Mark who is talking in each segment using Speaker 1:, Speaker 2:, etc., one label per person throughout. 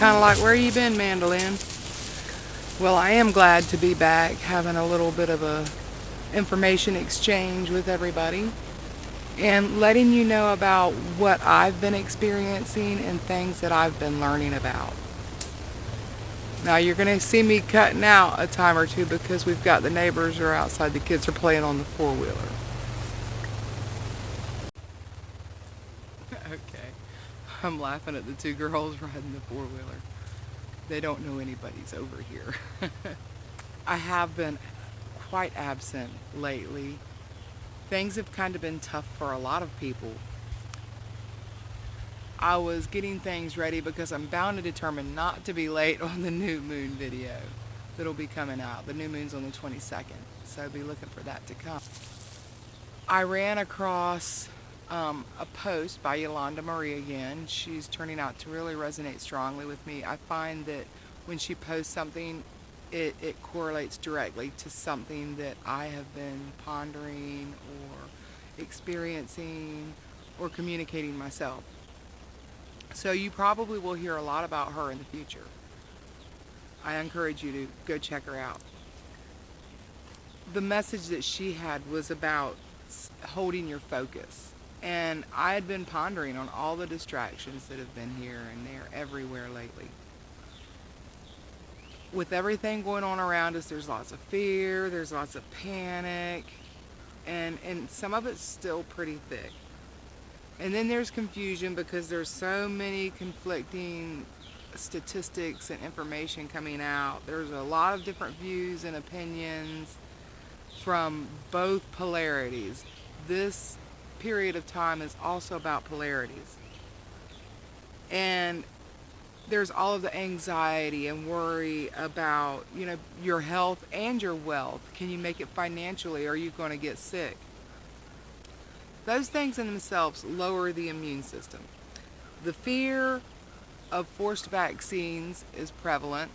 Speaker 1: kind of like, where you been, mandolin? Well, I am glad to be back, having a little bit of a information exchange with everybody and letting you know about what I've been experiencing and things that I've been learning about. Now, you're going to see me cutting out a time or two because we've got the neighbors are outside. The kids are playing on the four-wheeler. Okay. I'm laughing at the two girls riding the four-wheeler. They don't know anybody's over here. I have been quite absent lately. Things have kind of been tough for a lot of people. I was getting things ready because I'm bound and determined not to be late on the new moon video that'll be coming out. The new moon's on the 22nd, so be looking for that to come. I ran across a post by Yolanda Marie again. She's turning out to really resonate strongly with me. I find that when she posts something, it correlates directly to something that I have been pondering or experiencing or communicating myself. So you probably will hear a lot about her in the future. I encourage you to go check her out. The message that she had was about holding your focus. And I had been pondering on all the distractions that have been here and there everywhere lately. With everything going on around us, there's lots of fear, there's lots of panic, and some of it's still pretty thick. And then there's confusion because there's so many conflicting statistics and information coming out. There's a lot of different views and opinions from both polarities. This period of time is also about polarities. And there's all of the anxiety and worry about, your health and your wealth. Can you make it financially? Are you going to get sick? Those things in themselves lower the immune system. The fear of forced vaccines is prevalent.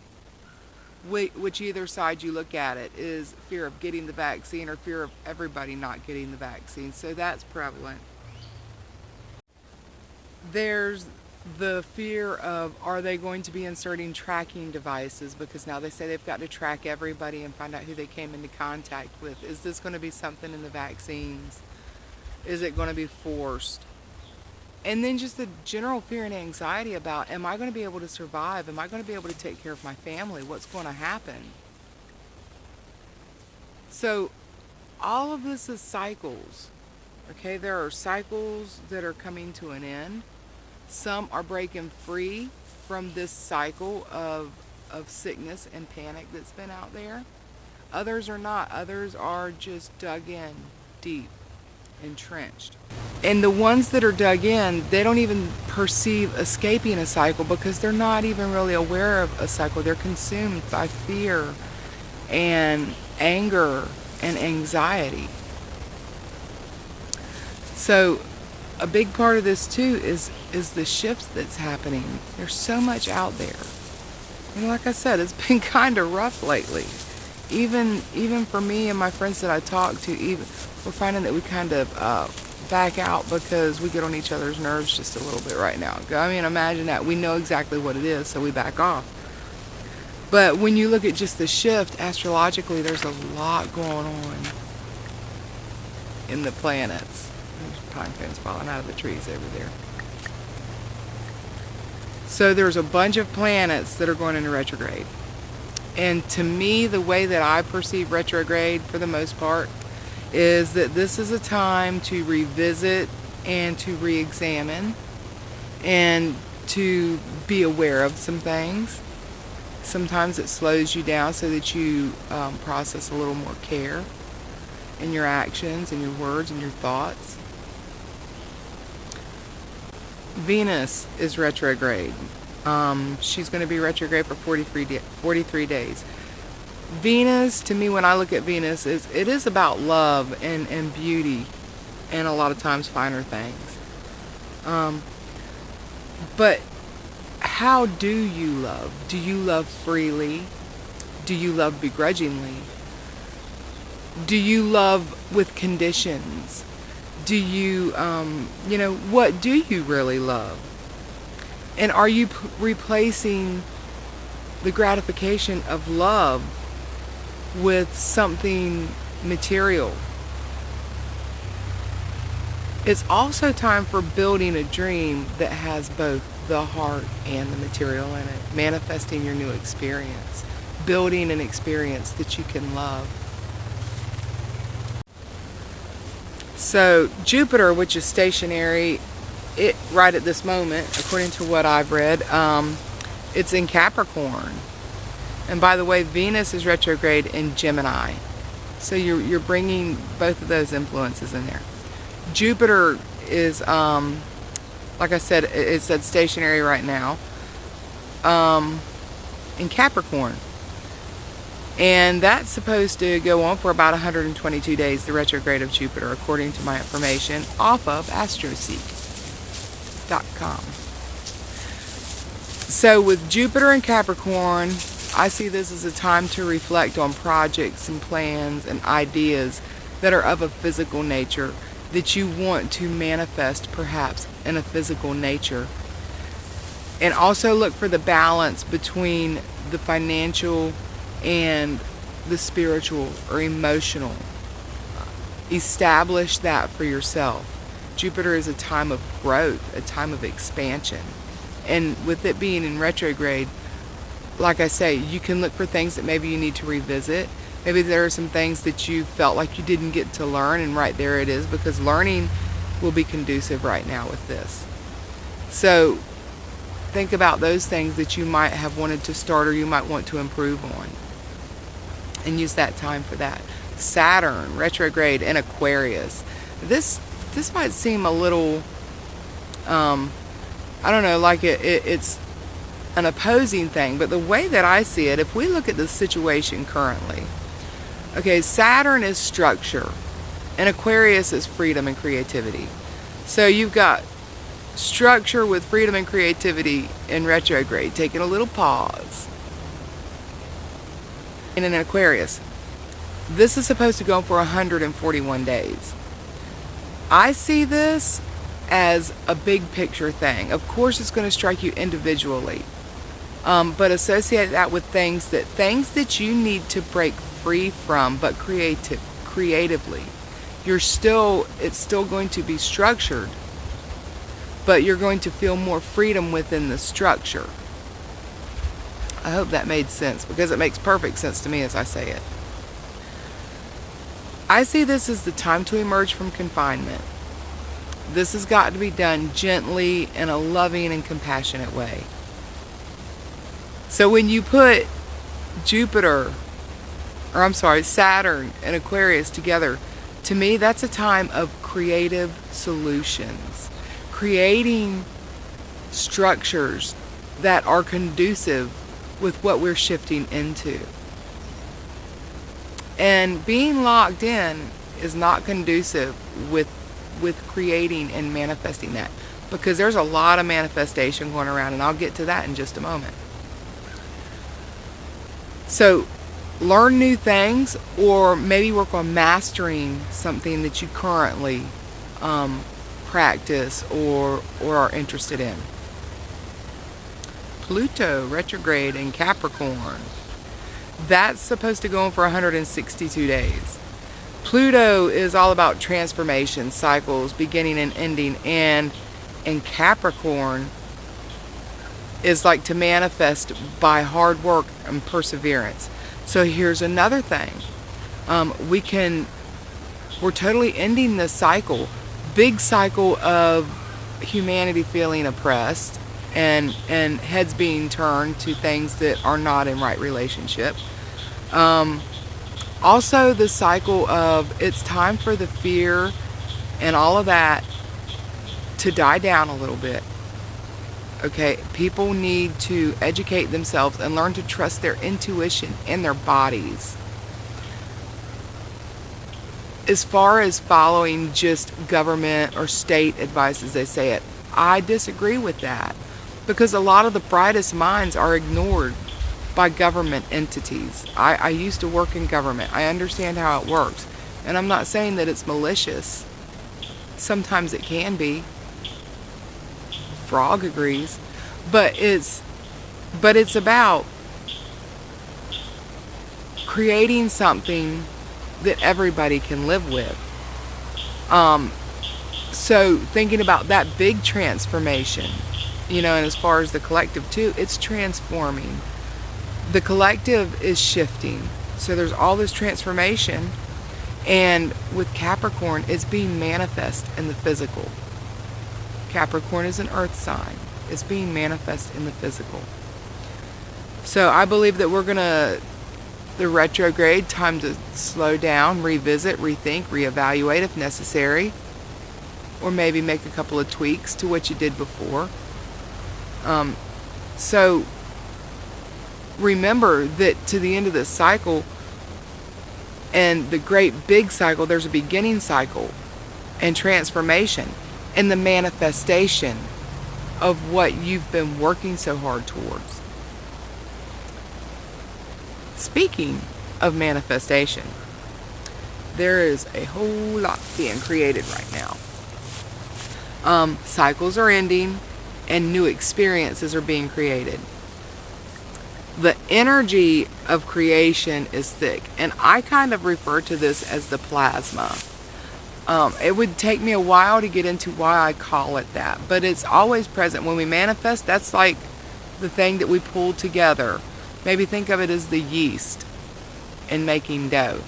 Speaker 1: Which either side you look at it is fear of getting the vaccine or fear of everybody not getting the vaccine. So that's prevalent. There's the fear of, are they going to be inserting tracking devices? Because now they say they've got to track everybody and find out who they came into contact with. Is this going to be something in the vaccines? Is it going to be forced? And then just the general fear and anxiety about, am I going to be able to survive? Am I going to be able to take care of my family? What's going to happen? So all of this is cycles. Okay, there are cycles that are coming to an end. Some are breaking free from this cycle of sickness and panic that's been out there. Others are not. Others are just dug in deep, entrenched. And the ones that are dug in, they don't even perceive escaping a cycle because they're not even really aware of a cycle. They're consumed by fear and anger and anxiety. So a big part of this too is the shift that's happening. There's so much out there. And like I said, it's been kind of rough lately. Even for me and my friends that I talk to, we're finding that we kind of back out because we get on each other's nerves just a little bit right now. I mean, imagine that. We know exactly what it is, so we back off. But when you look at just the shift, astrologically, there's a lot going on in the planets. There's pine cones falling out of the trees over there. So there's a bunch of planets that are going into retrograde. And to me, the way that I perceive retrograde, for the most part, is that this is a time to revisit and to re-examine and to be aware of some things. Sometimes it slows you down so that you process a little more care in your actions and your words and your thoughts. Venus is retrograde. She's going to be retrograde for 43 days. Venus, to me, when I look at Venus, it is about love and beauty and a lot of times finer things. But how do you love? Do you love freely? Do you love begrudgingly? Do you love with conditions? Do you, what do you really love? And are you replacing the gratification of love with something material? It's also time for building a dream that has both the heart and the material in it, manifesting your new experience, building an experience that you can love. So Jupiter, which is stationary, it right at this moment, according to what I've read, it's in Capricorn. And by the way, Venus is retrograde in Gemini. So you're bringing both of those influences in there. Jupiter is, like I said, it's at stationary right now, in Capricorn. And that's supposed to go on for about 122 days, the retrograde of Jupiter, according to my information off of astroseek.com. So with Jupiter and Capricorn, I see this as a time to reflect on projects and plans and ideas that are of a physical nature that you want to manifest perhaps in a physical nature. And also look for the balance between the financial and the spiritual or emotional. Establish that for yourself. Jupiter is a time of growth, a time of expansion. And with it being in retrograde, like I say, you can look for things that maybe you need to revisit. Maybe there are some things that you felt like you didn't get to learn, and right there it is, because learning will be conducive right now with this. So think about those things that you might have wanted to start or you might want to improve on, and use that time for that. Saturn retrograde in Aquarius. This might seem a little, I don't know, like it's an opposing thing, but the way that I see it, if we look at the situation currently, okay, Saturn is structure and Aquarius is freedom and creativity. So you've got structure with freedom and creativity in retrograde, taking a little pause. And in Aquarius, this is supposed to go for 141 days. I see this as a big picture thing. Of course, it's going to strike you individually, but associate that with things that you need to break free from, but creatively. It's still going to be structured, but you're going to feel more freedom within the structure. I hope that made sense, because it makes perfect sense to me as I say it. I see this as the time to emerge from confinement. This has got to be done gently, in a loving and compassionate way. So when you put Saturn and Aquarius together, to me that's a time of creative solutions. Creating structures that are conducive with what we're shifting into. And being locked in is not conducive with creating and manifesting that, because there's a lot of manifestation going around, and I'll get to that in just a moment. So learn new things, or maybe work on mastering something that you currently practice or are interested in. Pluto retrograde in Capricorn. That's supposed to go on for 162 days. Pluto is all about transformation, cycles, beginning and ending, and in Capricorn is like to manifest by hard work and perseverance. So here's another thing. We're totally ending this cycle, big cycle of humanity feeling oppressed and heads being turned to things that are not in right relationship. Also the cycle of it's time for the fear and all of that to die down a little bit. Okay, people need to educate themselves and learn to trust their intuition and their bodies. As far as following just government or state advice, as they say it, I disagree with that, because a lot of the brightest minds are ignored by government entities. I used to work in government. I understand how it works. And I'm not saying that it's malicious. Sometimes it can be. Frog agrees. But it's about creating something that everybody can live with. So thinking about that big transformation, and as far as the collective too, it's transforming. The collective is shifting. So there's all this transformation, and with Capricorn, it's being manifest in the physical. Capricorn is an earth sign. It's being manifest in the physical. So I believe that the retrograde, time to slow down, revisit, rethink, reevaluate if necessary, or maybe make a couple of tweaks to what you did before. So remember that to the end of this cycle and the great big cycle, there's a beginning cycle and transformation and the manifestation of what you've been working so hard towards. Speaking of manifestation, there is a whole lot being created right now. Cycles are ending and new experiences are being created. The energy of creation is thick, and I kind of refer to this as the plasma. It would take me a while to get into why I call it that, but it's always present. When we manifest, that's like the thing that we pull together. Maybe think of it as the yeast in making dough.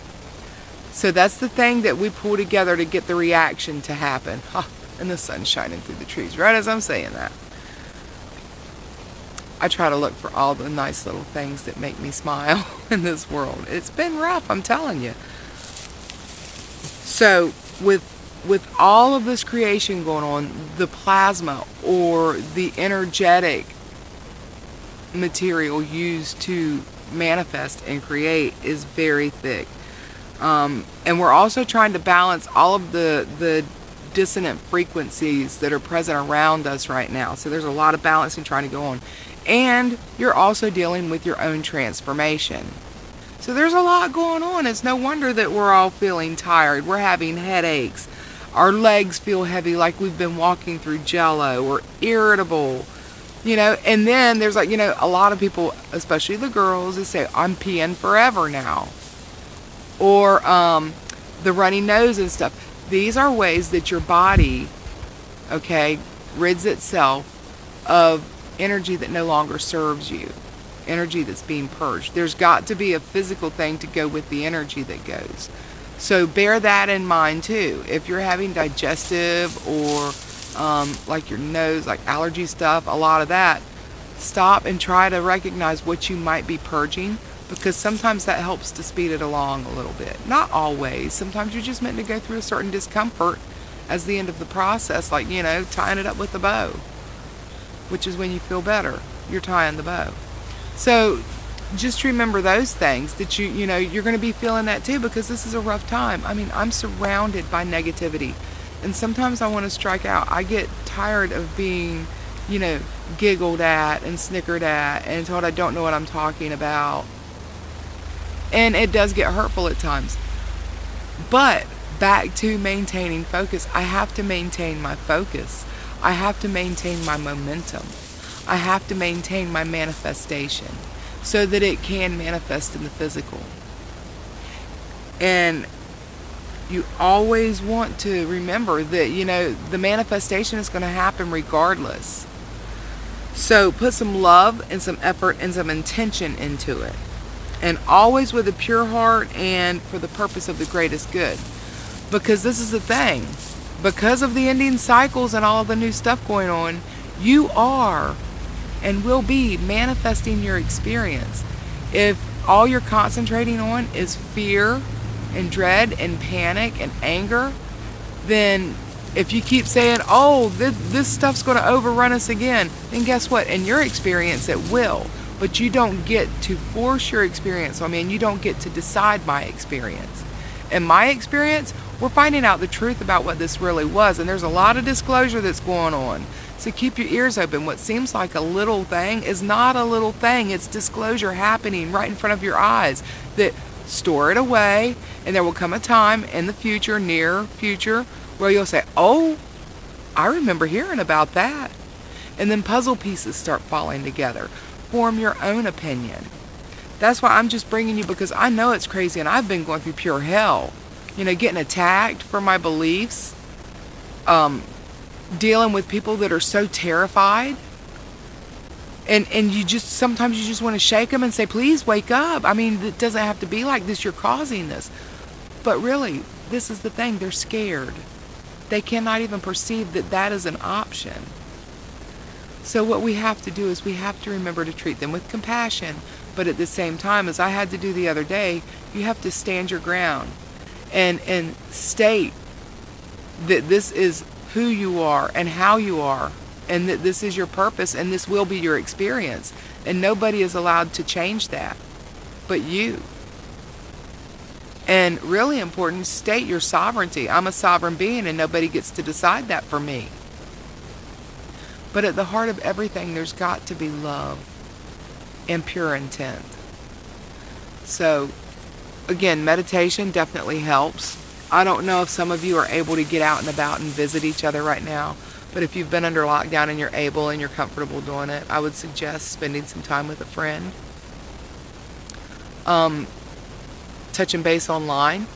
Speaker 1: So that's the thing that we pull together to get the reaction to happen. And the sun's shining through the trees right as I'm saying that. I try to look for all the nice little things that make me smile in this world. It's been rough, I'm telling you. So with all of this creation going on, the plasma or the energetic material used to manifest and create is very thick. And we're also trying to balance all of the dissonant frequencies that are present around us right now. So there's a lot of balancing trying to go on. And you're also dealing with your own transformation. So there's a lot going on. It's no wonder that we're all feeling tired. We're having headaches. Our legs feel heavy like we've been walking through jello. We're irritable. And then there's a lot of people, especially the girls, that say, I'm peeing forever now. Or the runny nose and stuff. These are ways that your body, rids itself of energy that no longer serves you. Energy that's being purged. There's got to be a physical thing to go with the energy that goes. So bear that in mind too. If you're having digestive or like your nose, like allergy stuff, a lot of that, stop and try to recognize what you might be purging, because sometimes that helps to speed it along a little bit. Not always. Sometimes you're just meant to go through a certain discomfort as the end of the process, like, tying it up with a bow, which is when you feel better. You're tying the bow. So just remember those things, that you're going to be feeling that too, because this is a rough time. I mean, I'm surrounded by negativity, and sometimes I want to strike out. I get tired of being, giggled at and snickered at and told I don't know what I'm talking about. And it does get hurtful at times. But back to maintaining focus. I have to maintain my focus. I have to maintain my momentum. I have to maintain my manifestation so that it can manifest in the physical. And you always want to remember that, the manifestation is going to happen regardless. So put some love and some effort and some intention into it. And always with a pure heart and for the purpose of the greatest good. Because this is the thing. Because of the ending cycles and all of the new stuff going on, you are and will be manifesting your experience. If all you're concentrating on is fear and dread and panic and anger, then if you keep saying, this stuff's going to overrun us again, then guess what? In your experience, it will. But you don't get to force your experience on me, and you don't get to decide my experience. In my experience, we're finding out the truth about what this really was, and there's a lot of disclosure that's going on. So keep your ears open. What seems like a little thing is not a little thing. It's disclosure happening right in front of your eyes. That store it away, and there will come a time in the future, near future, where you'll say, I remember hearing about that. And then puzzle pieces start falling together. Form your own opinion. That's why I'm just bringing you, because I know it's crazy and I've been going through pure hell. Getting attacked for my beliefs. Dealing with people that are so terrified. And sometimes you just want to shake them and say, please wake up. I mean, it doesn't have to be like this. You're causing this. But really, this is the thing. They're scared. They cannot even perceive that that is an option. So what we have to do is we have to remember to treat them with compassion. But at the same time, as I had to do the other day, you have to stand your ground and state that this is who you are and how you are, and that this is your purpose and this will be your experience. And nobody is allowed to change that but you. And really important, state your sovereignty. I'm a sovereign being and nobody gets to decide that for me. But at the heart of everything, there's got to be love and pure intent. So, again, meditation definitely helps. I don't know if some of you are able to get out and about and visit each other right now, but if you've been under lockdown and you're able and you're comfortable doing it, I would suggest spending some time with a friend. Touching base online.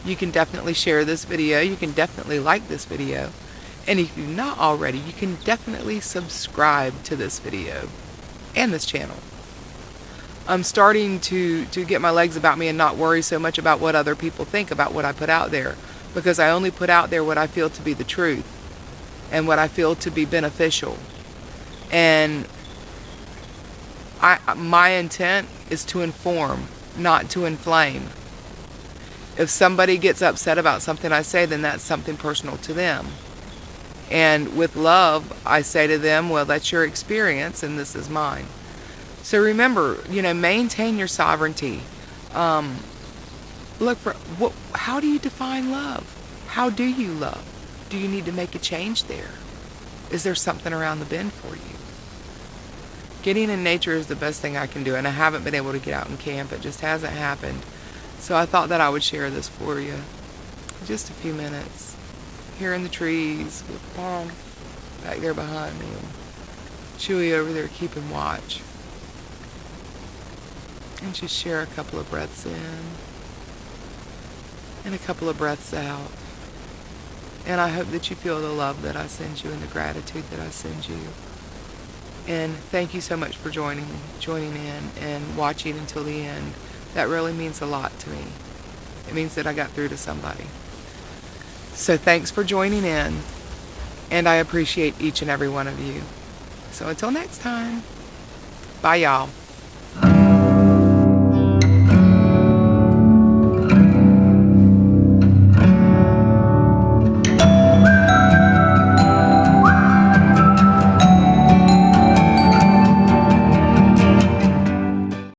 Speaker 1: You can definitely share this video. You can definitely like this video. And if you're not already, you can definitely subscribe to this video and this channel. I'm starting to get my legs about me and not worry so much about what other people think about what I put out there, because I only put out there what I feel to be the truth and what I feel to be beneficial. And my intent is to inform, not to inflame. If somebody gets upset about something I say, then that's something personal to them. And with love, I say to them, well, that's your experience and this is mine. So remember, maintain your sovereignty. Look for, how do you define love? How do you love? Do you need to make a change there? Is there something around the bend for you? Getting in nature is the best thing I can do, and I haven't been able to get out and camp. It just hasn't happened. So I thought that I would share this for you. Just a few minutes. Here in the trees, with Paul back there behind me, and Chewy over there keeping watch. And just share a couple of breaths in and a couple of breaths out. And I hope that you feel the love that I send you and the gratitude that I send you. And thank you so much for joining in and watching until the end. That really means a lot to me. It means that I got through to somebody. So thanks for joining in, and I appreciate each and every one of you. So until next time, bye y'all.